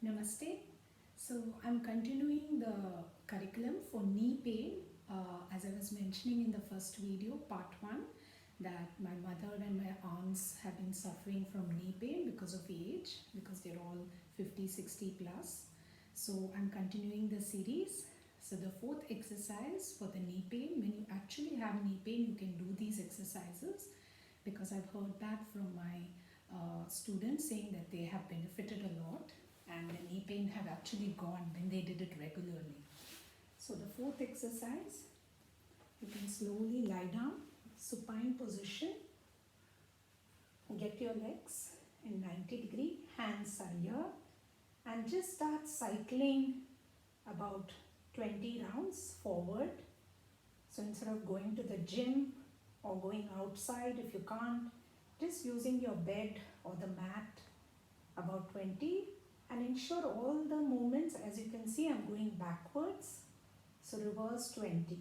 Namaste. So I'm continuing the curriculum for knee pain. As I was mentioning in the first video, part 1, that my mother and my aunts have been suffering from knee pain because of age, because they're all 50, 60 plus. So I'm continuing the series. So the fourth exercise for the knee pain, when you actually have knee pain, you can do these exercises, because I've heard back from my students saying that they have benefited a lot and the knee pain have actually gone when they did it regularly. So the fourth exercise, you can slowly lie down, supine position, get your legs in 90-degree, hands are here, and just start cycling about 20 rounds forward. So instead of going to the gym or going outside, if you can't, just using your bed or the mat, about 20, and ensure all the movements. As you can see, I'm going backwards, so reverse 20.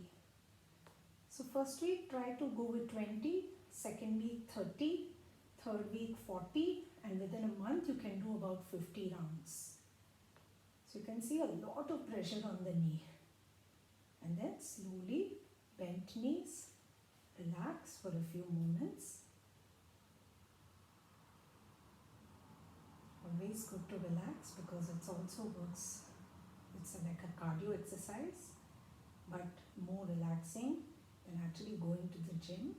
So first week try to go with 20, second week 30, third week 40, and within a month you can do about 50 rounds. So you can see a lot of pressure on the knee. And then slowly bent knees, relax for a few moments. Always good to relax, because it also works, it's like a cardio exercise, but more relaxing than actually going to the gym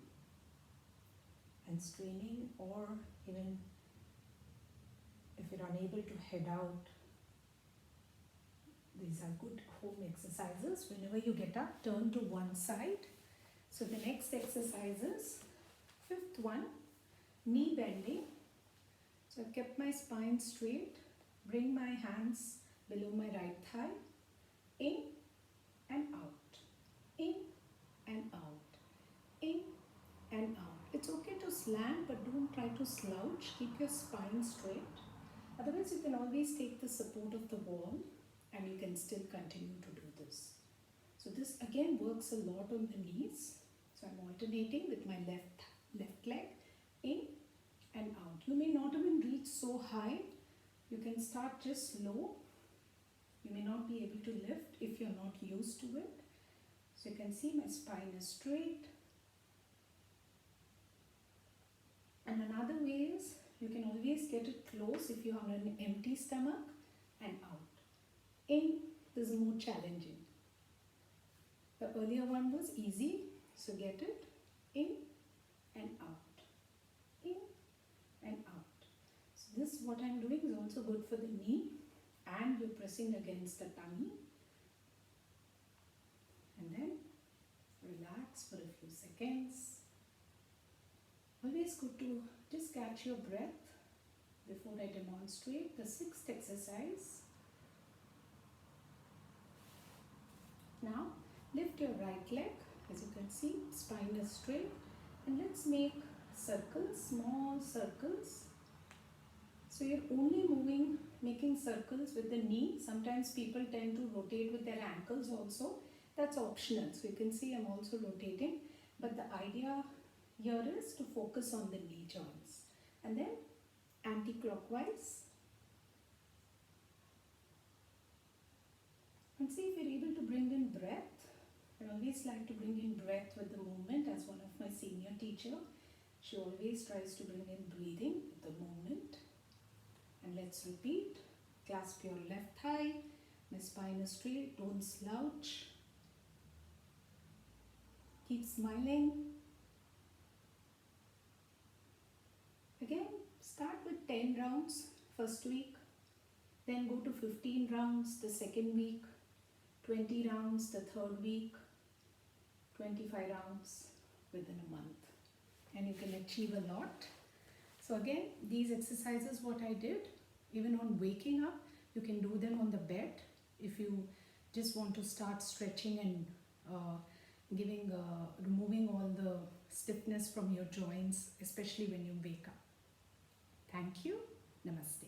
and straining, or even if you're unable to head out. These are good home exercises. Whenever you get up, turn to one side. So the next exercise is fifth one, knee bending. So I've kept my spine straight, bring my hands below my right thigh, in and out, in and out, in and out. It's okay to slant, but don't try to slouch. Keep your spine straight. Otherwise, you can always take the support of the wall and you can still continue to do this. So this again works a lot on the knees. So I'm alternating with my left leg, in and out. You may not even reach so high. You can start just low. You may not be able to lift if you're not used to it. So you can see my spine is straight. And another way is, you can always get it close if you have an empty stomach, and out. In is more challenging. The earlier one was easy, so get it in and out, in and out. So this, what I'm doing, is also good for the knee, and you're pressing against the tummy. And then relax for a few seconds. Always good to just catch your breath before I demonstrate the sixth exercise. Now lift your right leg. As you can see, spine is straight, and let's make circles, small circles. So you're only making circles with the knee. Sometimes people tend to rotate with their ankles also. That's optional. So you can see I'm also rotating, but the idea here is to focus on the knee joints. And then anti-clockwise. And see if you're able to bring in breath. I always like to bring in breath with the movement. As one of my senior teacher, she always tries to bring in breathing with the movement. And let's repeat. Clasp your left thigh. My spine is straight. Don't slouch. Keep smiling. Again, start with 10 rounds first week. Then go to 15 rounds the second week. 20 rounds the third week, 25 rounds within a month, and you can achieve a lot. So again, these exercises, what I did, even on waking up, you can do them on the bed if you just want to start stretching and removing all the stiffness from your joints, especially when you wake up. Thank you. Namaste.